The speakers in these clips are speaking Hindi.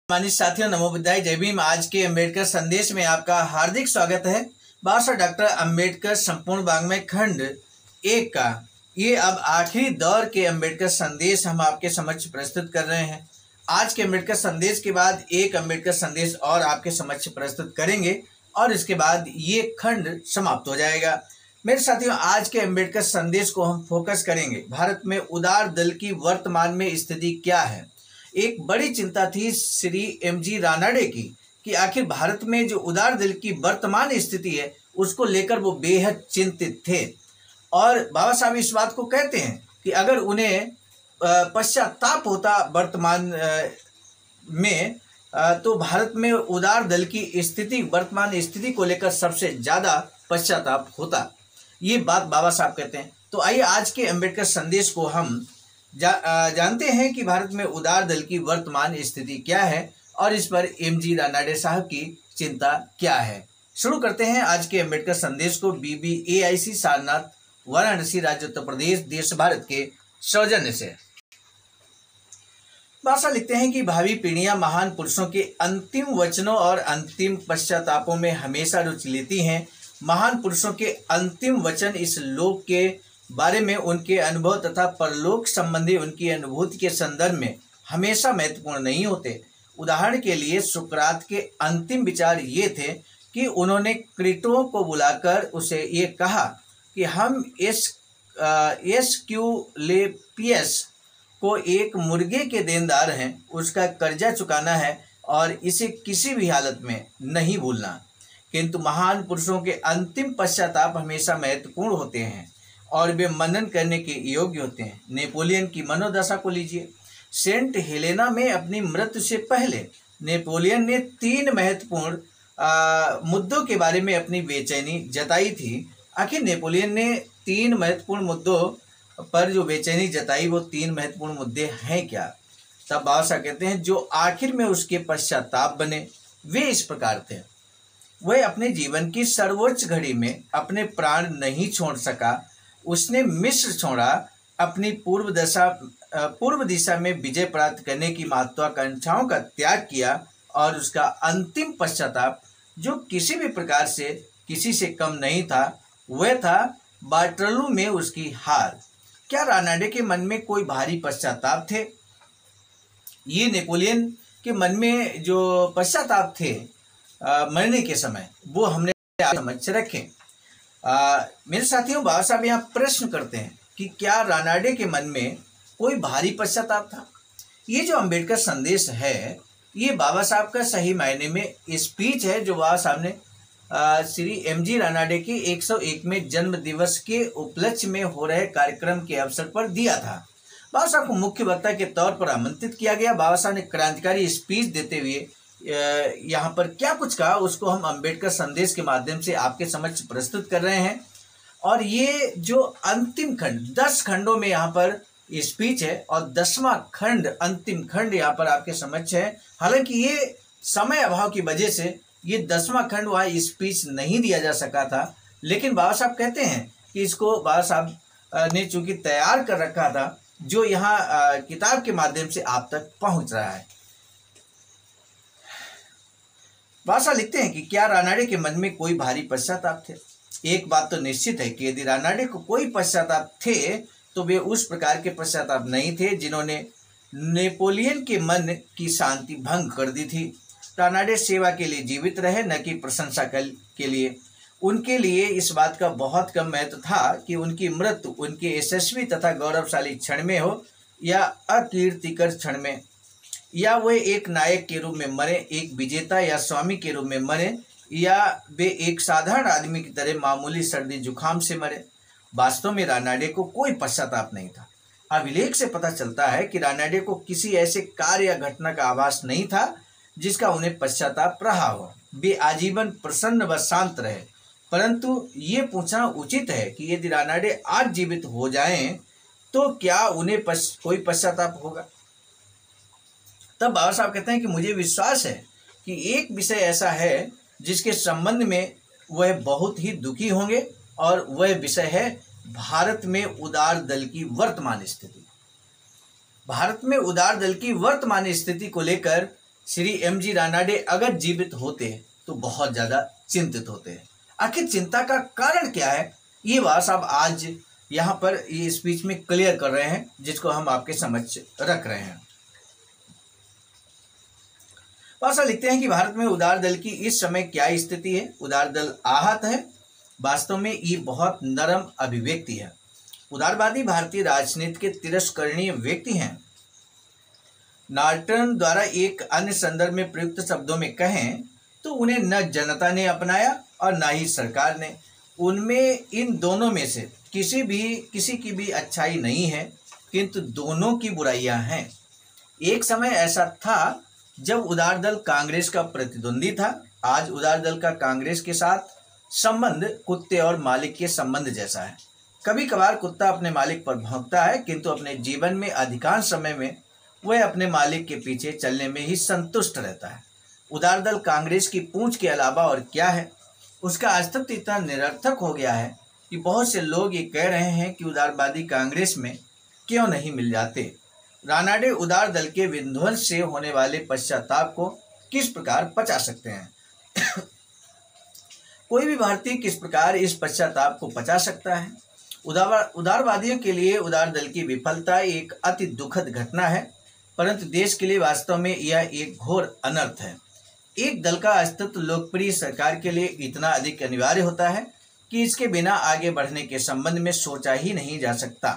माननीय साथियों, नमो बुद्धाय, जय भीम। आज के अम्बेडकर संदेश में आपका हार्दिक स्वागत है। बाबा साहब डॉक्टर अम्बेडकर संपूर्ण वाङ्मय खंड 1 का ये अब आखिरी दौर के अम्बेडकर संदेश हम आपके समक्ष प्रस्तुत कर रहे हैं। आज के अम्बेडकर संदेश के बाद एक अम्बेडकर संदेश और आपके समक्ष प्रस्तुत करेंगे और इसके बाद ये खंड समाप्त हो जाएगा। मेरे साथियों, आज के अम्बेडकर संदेश को हम फोकस करेंगे भारत में उदार दल की वर्तमान में स्थिति क्या है। एक बड़ी चिंता थी श्री एम.जी. रानाडे की कि आखिर भारत में जो उदार दल की वर्तमान स्थिति है उसको लेकर वो बेहद चिंतित थे। और बाबा साहब इस बात को कहते हैं कि अगर उन्हें पश्चाताप होता वर्तमान में तो भारत में उदार दल की स्थिति वर्तमान स्थिति को लेकर सबसे ज़्यादा पश्चाताप होता। ये बात बाबा साहब कहते हैं। तो आइए आज के अम्बेडकर संदेश को हम जानते हैं कि भारत में उदार दल की वर्तमान स्थिति क्या है और इस पर एम.जी. रानाडे साहब की चिंता क्या है। शुरू करते हैं आज के अम्बेडकर संदेश को BBAIC सारनाथ, वाराणसी, राज्य उत्तर प्रदेश, देश भारत के सौजन्य से। भाषा लिखते हैं कि भावी पीढ़ियां महान पुरुषों के अंतिम वचनों और अंतिम पश्चातापों में हमेशा रुचि लेती हैं। महान पुरुषों के अंतिम वचन इस लोक के बारे में उनके अनुभव तथा परलोक संबंधी उनकी अनुभूति के संदर्भ में हमेशा महत्वपूर्ण नहीं होते। उदाहरण के लिए सुकरात के अंतिम विचार ये थे कि उन्होंने क्रीटो को बुलाकर उसे ये कहा कि हम एस्क्यूलेपियस को एक मुर्गे के देनदार हैं, उसका कर्जा चुकाना है और इसे किसी भी हालत में नहीं भूलना। किंतु महान पुरुषों के अंतिम पश्चाताप हमेशा महत्वपूर्ण होते हैं और वे मनन करने के योग्य होते हैं। नेपोलियन की मनोदशा को लीजिए। सेंट हेलेना में अपनी मृत्यु से पहले नेपोलियन ने 3 महत्वपूर्ण मुद्दों के बारे में अपनी बेचैनी जताई थी। आखिर नेपोलियन ने 3 महत्वपूर्ण मुद्दों पर जो बेचैनी जताई वो 3 महत्वपूर्ण मुद्दे हैं क्या? तब बाबा साहब कहते हैं जो आखिर में उसके पश्चाताप बने वे इस प्रकार थे। वह अपने जीवन की सर्वोच्च घड़ी में अपने प्राण नहीं छोड़ सका। उसने मिस्र छोड़ा, अपनी पूर्व दिशा में विजय प्राप्त करने की महत्वाकांक्षाओं का त्याग किया और उसका अंतिम पश्चाताप जो किसी भी प्रकार से किसी से कम नहीं था वह था वाटरलू में उसकी हार। क्या रानाडे के मन में कोई भारी पश्चाताप थे? ये नेपोलियन के मन में जो पश्चाताप थे मरने के समय वो हमने समझ रखे। मेरे साथियों, बाबा साहब यहाँ प्रश्न करते हैं कि क्या रानाडे के मन में कोई भारी पश्चाताप था? ये जो अम्बेडकर संदेश है ये बाबा साहब का सही मायने में स्पीच है जो बाबा साहब ने श्री एम.जी. रानाडे के 101वें जन्म दिवस के उपलक्ष्य में हो रहे कार्यक्रम के अवसर पर दिया था। बाबा साहब को मुख्य वक्ता के तौर पर आमंत्रित किया गया। बाबा साहब ने क्रांतिकारी स्पीच देते हुए यहाँ पर क्या कुछ कहा उसको हम अम्बेडकर संदेश के माध्यम से आपके समक्ष प्रस्तुत कर रहे हैं। और ये जो अंतिम खंड 10 खंडों में यहाँ पर स्पीच है और 10वां खंड अंतिम खंड यहाँ पर आपके समक्ष है। हालांकि ये समय अभाव की वजह से ये 10वां खंड वहाँ स्पीच नहीं दिया जा सका था, लेकिन बाबा साहब कहते हैं कि इसको बाबा साहब ने चूंकि तैयार कर रखा था जो यहाँ किताब के माध्यम से आप तक पहुँच रहा है। भाषा लिखते हैं कि क्या रानाडे के मन में कोई भारी पश्चाताप थे? एक बात तो निश्चित है कि यदि रानाडे को कोई पश्चाताप थे तो वे उस प्रकार के पश्चाताप नहीं थे जिन्होंने नेपोलियन के मन की शांति भंग कर दी थी। रानाडे सेवा के लिए जीवित रहे, न कि प्रशंसा के लिए। उनके लिए इस बात का बहुत कम महत्व था कि उनकी मृत्यु उनके यशस्वी तथा गौरवशाली क्षण में हो या अकीर्तिकर क्षण में, या वे एक नायक के रूप में मरे, एक विजेता या स्वामी के रूप में मरे, या वे एक साधारण आदमी की तरह मामूली सर्दी जुकाम से मरे। वास्तव में रानाडे को कोई पश्चाताप नहीं था। अभिलेख से पता चलता है कि रानाडे को किसी ऐसे कार्य या घटना का आभास नहीं था जिसका उन्हें पश्चाताप रहा हो। वे आजीवन प्रसन्न व शांत रहे। परंतु ये पूछना उचित है कि यदि रानाडे आज जीवित हो जाएं तो क्या उन्हें कोई पश्चाताप होगा? तब बाबा साहब कहते हैं कि मुझे विश्वास है कि एक विषय ऐसा है जिसके संबंध में वह बहुत ही दुखी होंगे और वह विषय है भारत में उदार दल की वर्तमान स्थिति। भारत में उदार दल की वर्तमान स्थिति को लेकर श्री एम.जी. रानाडे अगर जीवित होते तो बहुत ज़्यादा चिंतित होते। आखिर चिंता का कारण क्या है, ये बात साहब आज यहाँ पर ये स्पीच में क्लियर कर रहे हैं, जिसको हम आपके समक्ष रख रहे हैं। पासा लिखते हैं कि भारत में उदार दल की इस समय क्या स्थिति है। उदार दल आहत है। वास्तव में ये बहुत नरम अभिव्यक्ति है। उदारवादी भारतीय राजनीति के तिरस्करणीय व्यक्ति हैं। नॉर्टन द्वारा एक अन्य संदर्भ में प्रयुक्त शब्दों में कहें तो उन्हें न जनता ने अपनाया और न ही सरकार ने। उनमें इन दोनों में से किसी की भी अच्छाई नहीं है, किंतु दोनों की बुराइयां हैं। एक समय ऐसा था जब उदार दल कांग्रेस का प्रतिद्वंदी था। आज उदार दल का कांग्रेस के साथ संबंध कुत्ते और मालिक के संबंध जैसा है। कभी कभार कुत्ता अपने मालिक पर भौंकता है, किंतु अपने जीवन में अधिकांश समय में वह अपने मालिक के पीछे चलने में ही संतुष्ट रहता है। उदार दल कांग्रेस की पूंछ के अलावा और क्या है। उसका अस्तित्व इतना निरर्थक हो गया है कि बहुत से लोग ये कह रहे हैं कि उदारवादी कांग्रेस में क्यों नहीं मिल जाते। रानाडे उदार दल के विध्वंस से होने वाले पश्चाताप को किस प्रकार पचा सकते हैं? कोई भी भारतीय किस प्रकार इस पश्चाताप को पचा सकता है? उदारवादियों के लिए उदार दल की विफलता एक अति दुखद घटना है, परंतु देश के लिए वास्तव में यह एक घोर अनर्थ है। एक दल का अस्तित्व लोकप्रिय सरकार के लिए इतना अधिक अनिवार्य होता है कि इसके बिना आगे बढ़ने के संबंध में सोचा ही नहीं जा सकता।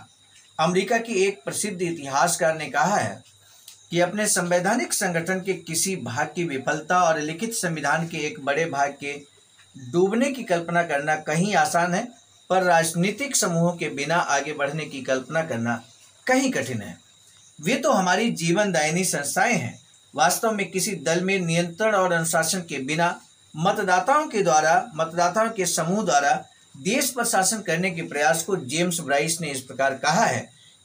अमेरिका की एक प्रसिद्ध इतिहासकार ने कहा है कि अपने संवैधानिक संगठन के किसी भाग की विफलता और लिखित संविधान के एक बड़े भाग के डूबने की कल्पना करना कहीं आसान है, पर राजनीतिक समूहों के बिना आगे बढ़ने की कल्पना करना कहीं कठिन है। वे तो हमारी जीवनदायिनी संस्थाएं हैं। वास्तव में किसी दल में नियंत्रण और अनुशासन के बिना मतदाताओं के समूह द्वारा देश पर शासन करने के प्रयास को जेम्स ब्राइस ने इस प्रकार कहा है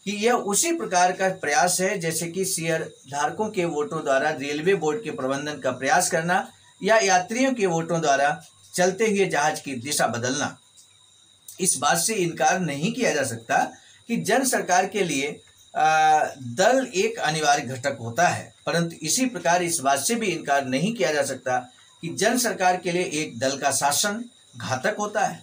कि यह उसी प्रकार का प्रयास है जैसे कि शेयर धारकों के वोटों द्वारा रेलवे बोर्ड के प्रबंधन का प्रयास करना या यात्रियों के वोटों द्वारा चलते हुए जहाज की दिशा बदलना। इस बात से इनकार नहीं किया जा सकता कि जन सरकार के लिए दल एक अनिवार्य घटक होता है, परंतु इसी प्रकार इस बात से भी इनकार नहीं किया जा सकता कि जन सरकार के लिए एक दल का शासन घातक होता है।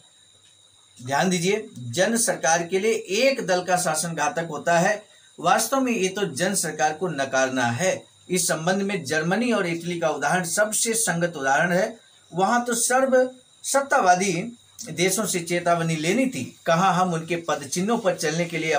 ध्यान दीजिए, जन सरकार के लिए एक दल का शासन घातक होता है। वास्तव में ये तो जन सरकार को नकारना है। इस संबंध में जर्मनी और इटली का उदाहरण सबसे संगत उदाहरण है। वहां तो सर्व सत्तावादी देशों से चेतावनी लेनी थी। कहाँ हम उनके पदचिन्हों पर चलने के लिए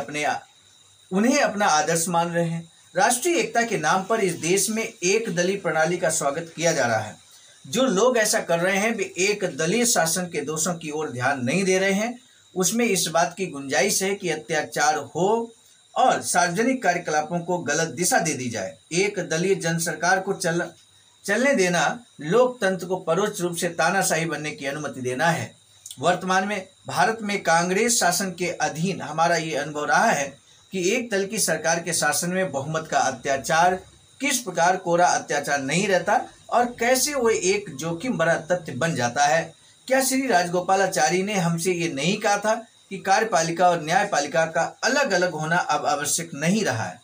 उन्हें अपना आदर्श मान रहे हैं। राष्ट्रीय एकता के नाम पर इस देश में एक दलीय प्रणाली का स्वागत किया जा रहा है। जो लोग ऐसा कर रहे हैं वे एक दलीय शासन के दोषों की ओर ध्यान नहीं दे रहे हैं। उसमें इस बात की गुंजाइश है कि अत्याचार हो और सार्वजनिक कार्यकलापों को गलत दिशा दे दी जाए। एक दलीय जन सरकार को चलने देना लोकतंत्र को परोक्ष रूप से तानाशाही बनने की अनुमति देना है। वर्तमान में भारत में कांग्रेस शासन के अधीन हमारा ये अनुभव रहा है कि एक दल की सरकार के शासन में बहुमत का अत्याचार किस प्रकार कोरा अत्याचार नहीं रहता और कैसे वो एक जोखिम भरा तथ्य बन जाता है। क्या श्री राजगोपालाचारी ने हमसे ये नहीं कहा था कि कार्यपालिका और न्यायपालिका का अलग अलग होना अब आवश्यक नहीं रहा है,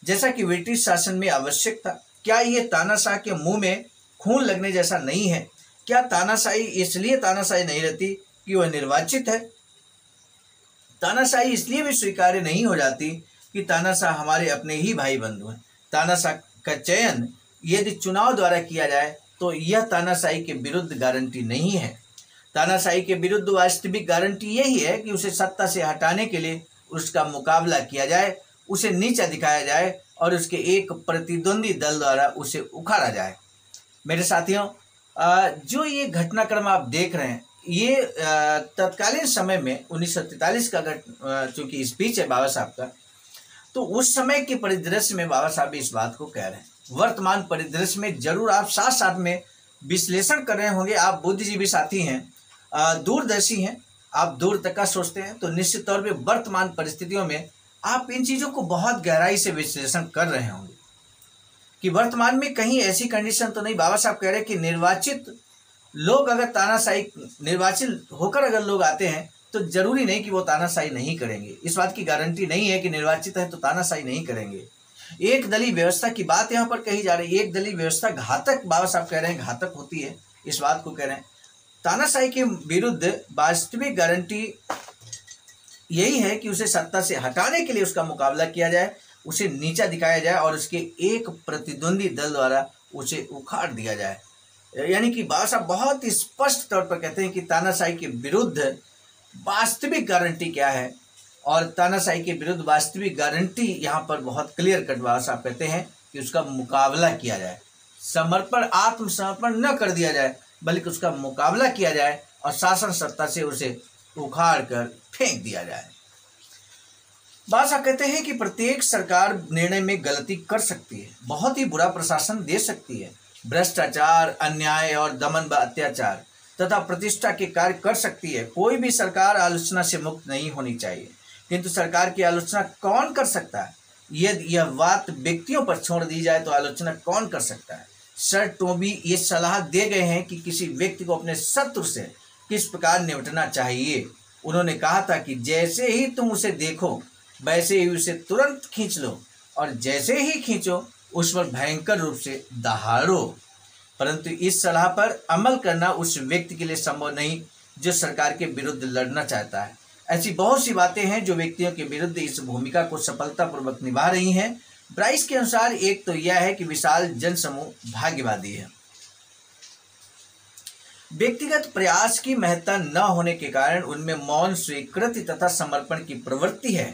जैसा कि ब्रिटिश शासन में आवश्यक था? क्या ये तानाशाह के मुंह में खून लगने जैसा नहीं है? क्या तानाशाही इसलिए तानाशाही नहीं रहती कि वह निर्वाचित है? तानाशाही इसलिए भी स्वीकार्य नहीं हो जाती कि तानाशाह हमारे अपने ही भाई बंधु हैं। तानाशाह का चयन यदि चुनाव द्वारा किया जाए तो यह तानाशाही के विरुद्ध गारंटी नहीं है। तानाशाही के विरुद्ध वास्तविक गारंटी यही है कि उसे सत्ता से हटाने के लिए उसका मुकाबला किया जाए, उसे नीचा दिखाया जाए और उसके एक प्रतिद्वंदी दल द्वारा उसे उखाड़ा जाए। मेरे साथियों, जो ये घटनाक्रम आप देख रहे हैं ये तत्कालीन समय में 1943 का चूंकि स्पीच है बाबा साहब का, तो उस समय के परिदृश्य में बाबा साहब इस बात को कह रहे हैं। वर्तमान परिदृश्य में जरूर आप साथ साथ में विश्लेषण कर रहे होंगे। आप बुद्धिजीवी साथी हैं, दूरदर्शी हैं, आप दूर तक का सोचते हैं, तो निश्चित तौर पे वर्तमान परिस्थितियों में आप इन चीज़ों को बहुत गहराई से विश्लेषण कर रहे होंगे कि वर्तमान में कहीं ऐसी कंडीशन तो नहीं। बाबा साहब कह रहे हैं कि निर्वाचित लोग अगर तानाशाही निर्वाचित होकर अगर लोग आते हैं तो जरूरी नहीं कि वो तानाशाही नहीं करेंगे। इस बात की गारंटी नहीं है कि निर्वाचित है तो तानाशाही नहीं करेंगे। एक दलीय व्यवस्था की बात यहाँ पर कही जा रही है। एक दलीय व्यवस्था घातक, बाबा साहब कह रहे हैं घातक होती है, इस बात को कह रहे हैं। तानाशाही के विरुद्ध वास्तविक गारंटी यही है कि उसे सत्ता से हटाने के लिए उसका मुकाबला किया जाए, उसे नीचा दिखाया जाए और उसके एक प्रतिद्वंदी दल द्वारा उसे उखाड़ दिया जाए। यानी कि बाबा साहब बहुत ही स्पष्ट तौर पर कहते हैं कि तानाशाही के विरुद्ध वास्तविक गारंटी क्या है, और तानाशाही के विरुद्ध वास्तविक गारंटी यहाँ पर बहुत क्लियर कट बाबा साहब कहते हैं कि उसका मुकाबला किया जाए, समर्पण आत्मसमर्पण न कर दिया जाए, बल्कि उसका मुकाबला किया जाए और शासन सत्ता से उसे उखाड़ कर फेंक दिया जाए। बाबा साहब कहते हैं कि प्रत्येक सरकार निर्णय में गलती कर सकती है, बहुत ही बुरा प्रशासन दे सकती है, भ्रष्टाचार, अन्याय और दमन व अत्याचार तथा प्रतिष्ठा के कार्य कर सकती है। कोई भी सरकार आलोचना से मुक्त नहीं होनी चाहिए, किंतु सरकार की आलोचना कौन कर सकता है? यदि यह बात व्यक्तियों पर छोड़ दी जाए तो आलोचना कौन कर सकता है? सर टोबी ये सलाह दे गए हैं कि किसी व्यक्ति को अपने शत्रु से किस प्रकार निपटना चाहिए। उन्होंने कहा था कि जैसे ही तुम उसे देखो वैसे ही उसे तुरंत खींच लो, और जैसे ही खींचो उस पर भयंकर रूप से दहाड़ो। परंतु इस सलाह पर अमल करना उस व्यक्ति के लिए संभव नहीं जो सरकार के विरुद्ध लड़ना चाहता है। ऐसी बहुत सी बातें हैं जो व्यक्तियों के विरुद्ध इस भूमिका को सफलतापूर्वक निभा रही हैं। ब्राइस के अनुसार एक तो यह है कि विशाल जनसमूह भाग्यवादी है। व्यक्तिगत प्रयास की महत्ता न होने के कारण उनमें मौन स्वीकृति तथा समर्पण की प्रवृत्ति है।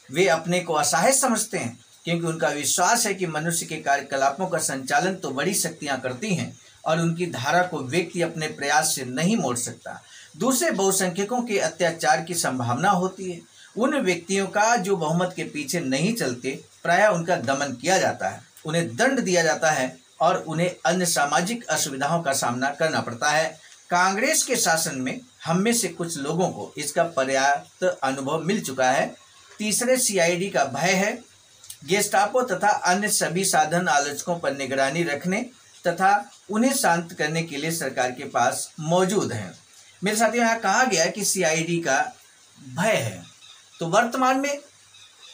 वे अपने को असहाय समझते हैं क्योंकि उनका विश्वास है कि मनुष्य के कार्यकलापों का संचालन तो बड़ी शक्तियां करती हैं और उनकी धारा को व्यक्ति अपने प्रयास से नहीं मोड़ सकता। दूसरे बहुसंख्यकों के अत्याचार की संभावना होती है। उन व्यक्तियों का जो बहुमत के पीछे नहीं चलते, प्रायः उनका दमन किया जाता है, उन्हें दंड दिया जाता है और उन्हें अन्य सामाजिक असुविधाओं का सामना करना पड़ता है। कांग्रेस के शासन में हम में से कुछ लोगों को इसका पर्याप्त अनुभव मिल चुका है। तीसरे सीआईडी का भय है। गेस्टापो तथा अन्य सभी साधन आलोचकों पर निगरानी रखने तथा उन्हें शांत करने के लिए सरकार के पास मौजूद हैं। मेरे साथियों, यहाँ कहा गया कि सीआईडी का भय है, तो वर्तमान में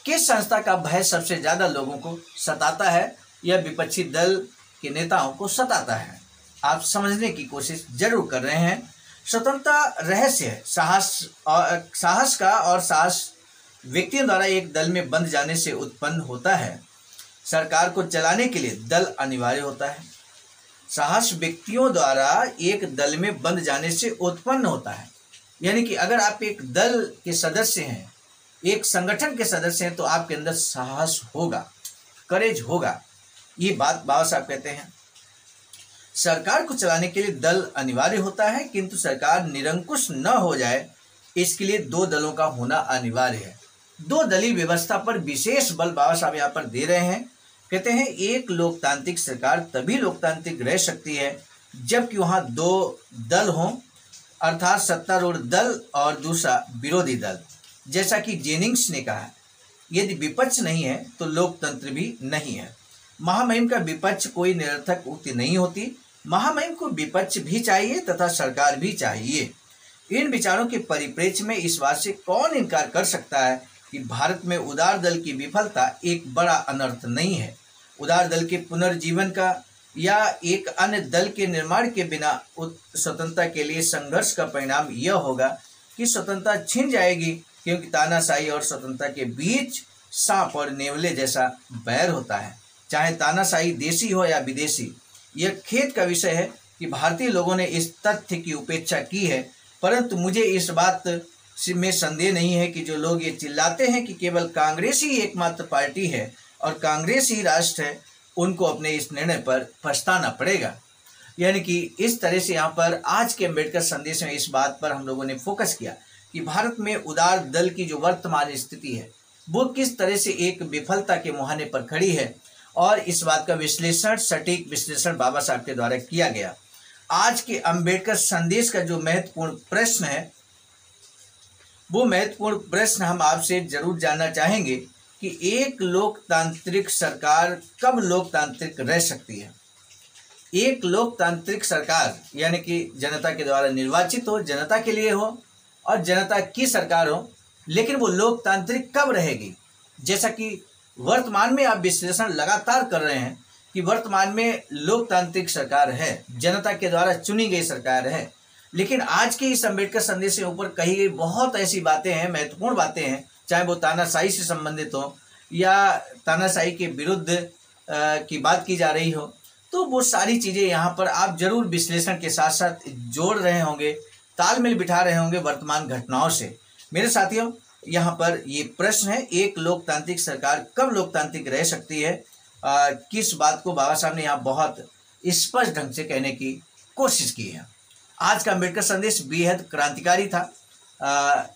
किस संस्था का भय सबसे ज़्यादा लोगों को सताता है? यह विपक्षी दल के नेताओं को सताता है। आप समझने की कोशिश जरूर कर रहे हैं। स्वतंत्रता रहस्य है, साहस का, और साहस व्यक्तियों द्वारा एक दल में बंध जाने से उत्पन्न होता है। सरकार को चलाने के लिए दल अनिवार्य होता है। साहस व्यक्तियों द्वारा एक दल में बंध जाने से उत्पन्न होता है। यानी कि अगर आप एक दल के सदस्य हैं, एक संगठन के सदस्य हैं, तो आपके अंदर साहस होगा, करेज होगा। ये बात बाबा साहब कहते हैं। सरकार को चलाने के लिए दल अनिवार्य होता है, किंतु सरकार निरंकुश न हो जाए इसके लिए दो दलों का होना अनिवार्य है। दो दलीय व्यवस्था पर विशेष बल बाबा साहब यहाँ पर दे रहे हैं। कहते हैं एक लोकतांत्रिक सरकार तभी लोकतांत्रिक रह सकती है जबकि वहाँ दो दल हों, अर्थात सत्तारूढ़ दल और दूसरा विरोधी दल। जैसा कि जेनिंग्स ने कहा, यदि विपक्ष नहीं है तो लोकतंत्र भी नहीं है। महामहिम का विपक्ष कोई निरर्थक उक्ति नहीं होती। महामहिम को विपक्ष भी चाहिए तथा सरकार भी चाहिए। इन विचारों के परिप्रेक्ष्य में इस बात से कौन इनकार कर सकता है कि भारत में उदार दल की विफलता एक बड़ा अनर्थ नहीं है। उदार दल के पुनर्जीवन का या एक अन्य दल के निर्माण के बिना स्वतंत्रता के लिए संघर्ष का परिणाम यह होगा कि स्वतंत्रता छिन जाएगी, क्योंकि तानाशाही और स्वतंत्रता के बीच सांप और नेवले जैसा बैर होता है। चाहे तानाशाही देशी हो या विदेशी, यह खेद का विषय है कि भारतीय लोगों ने इस तथ्य की उपेक्षा की है। परंतु मुझे इस बात में संदेह नहीं है कि जो लोग ये चिल्लाते हैं कि केवल कांग्रेस ही एकमात्र पार्टी है और कांग्रेस ही राष्ट्र है, उनको अपने इस निर्णय पर पछताना पड़ेगा। यानी कि इस तरह से यहाँ पर आज के अम्बेडकर संदेश में इस बात पर हम लोगों ने फोकस किया कि भारत में उदार दल की जो वर्तमान स्थिति है वो किस तरह से एक विफलता के मुहाने पर खड़ी है, और इस बात का विश्लेषण, सटीक विश्लेषण बाबा साहब के द्वारा किया गया। आज के अम्बेडकर संदेश का जो महत्वपूर्ण प्रश्न है, वो महत्वपूर्ण प्रश्न हम आपसे जरूर जानना चाहेंगे कि एक लोकतांत्रिक सरकार कब लोकतांत्रिक रह सकती है। एक लोकतांत्रिक सरकार यानी कि जनता के द्वारा निर्वाचित हो, जनता के लिए हो और जनता की सरकार हो, लेकिन वो लोकतांत्रिक कब रहेगी? जैसा कि वर्तमान में आप विश्लेषण लगातार कर रहे हैं कि वर्तमान में लोकतांत्रिक सरकार है, जनता के द्वारा चुनी गई सरकार है, लेकिन आज के इस अम्बेडकर संदेश के ऊपर कही गई बहुत ऐसी बातें हैं, महत्वपूर्ण बातें हैं, चाहे वो तानाशाही से संबंधित हो या तानाशाही के विरुद्ध की बात की जा रही हो, तो वो सारी चीज़ें यहाँ पर आप जरूर विश्लेषण के साथ साथ जोड़ रहे होंगे, तालमेल बिठा रहे होंगे वर्तमान घटनाओं से। मेरे साथियों, यहाँ पर ये प्रश्न है, एक लोकतांत्रिक सरकार कब लोकतांत्रिक रह सकती है? किस बात को बाबा साहब ने यहाँ बहुत स्पष्ट ढंग से कहने की कोशिश की है। आज का अम्बेडकर संदेश बेहद क्रांतिकारी था।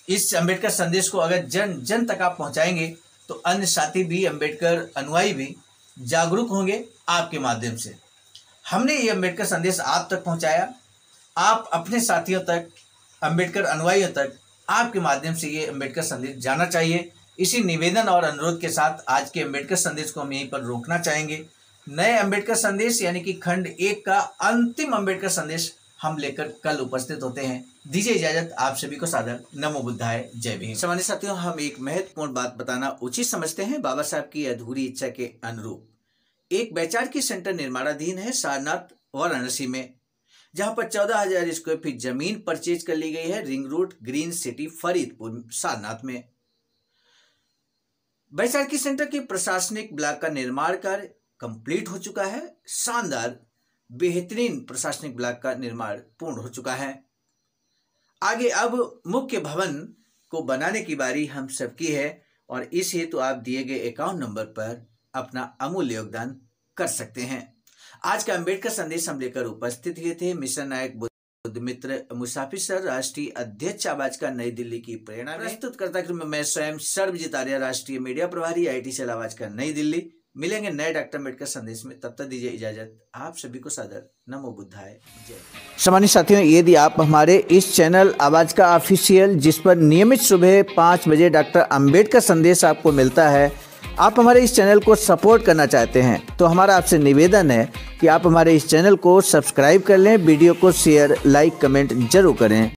इस अम्बेडकर संदेश को अगर जन जन तक आप पहुँचाएंगे तो अन्य साथी भी, अम्बेडकर अनुयायी भी जागरूक होंगे आपके माध्यम से। हमने ये अम्बेडकर संदेश आप तक पहुँचाया, आप अपने साथियों तक, अम्बेडकर अनुयायियों तक आपके माध्यम से ये अम्बेडकर संदेश जाना चाहिए। इसी निवेदन और अनुरोध के साथ आज के अम्बेडकर संदेश को हम यहीं पर रोकना चाहेंगे। नए अम्बेडकर संदेश यानी कि खंड 1 का अंतिम अम्बेडकर संदेश हम लेकर कल उपस्थित होते हैं। दीजिए इजाजत, आप सभी को सादर नमो बुद्धाय, जय भीम। सामान्य साथियों, हम एक महत्वपूर्ण बात बताना उचित समझते हैं। बाबा साहब की अधूरी इच्छा के अनुरूप एक वैचारिक सेंटर निर्माणाधीन है सारनाथ वाराणसी में, जहां पर 14,000 स्क्वायर फीट जमीन परचेज कर ली गई है ring road green city Faridpur Sarnath में। वैचारिक सेंटर के प्रशासनिक ब्लॉक का निर्माण कार्य कंप्लीट हो चुका है। शानदार बेहतरीन प्रशासनिक ब्लॉक का निर्माण पूर्ण हो चुका है। आगे अब मुख्य भवन को बनाने की बारी हम सबकी है और इस हेतु आप दिए गए अकाउंट नंबर पर अपना अमूल्य योगदान कर सकते हैं। आज का अम्बेडकर संदेश हम लेकर उपस्थित हुए थे मिशन नायक बुद्ध मित्र मुसाफिर सर, राष्ट्रीय अध्यक्ष आवाज का नई दिल्ली की प्रेरणा में। प्रस्तुत करता मैं स्वयं सर्वजित आर्य, राष्ट्रीय मीडिया प्रभारी, IIT सेल आवाज का नई दिल्ली। मिलेंगे नए डॉक्टर अम्बेडकर संदेश में, तब तक दीजिए इजाजत। आप सभी को सादर नमो बुद्धाय, जय। सामान्य साथियों, यदि आप हमारे इस चैनल आवाज का ऑफिशियल, जिस पर नियमित सुबह 5 बजे डॉक्टर अम्बेडकर संदेश आपको मिलता है, आप हमारे इस चैनल को सपोर्ट करना चाहते हैं तो हमारा आपसे निवेदन है कि आप हमारे इस चैनल को सब्सक्राइब कर लें, वीडियो को शेयर, लाइक, कमेंट जरूर करें।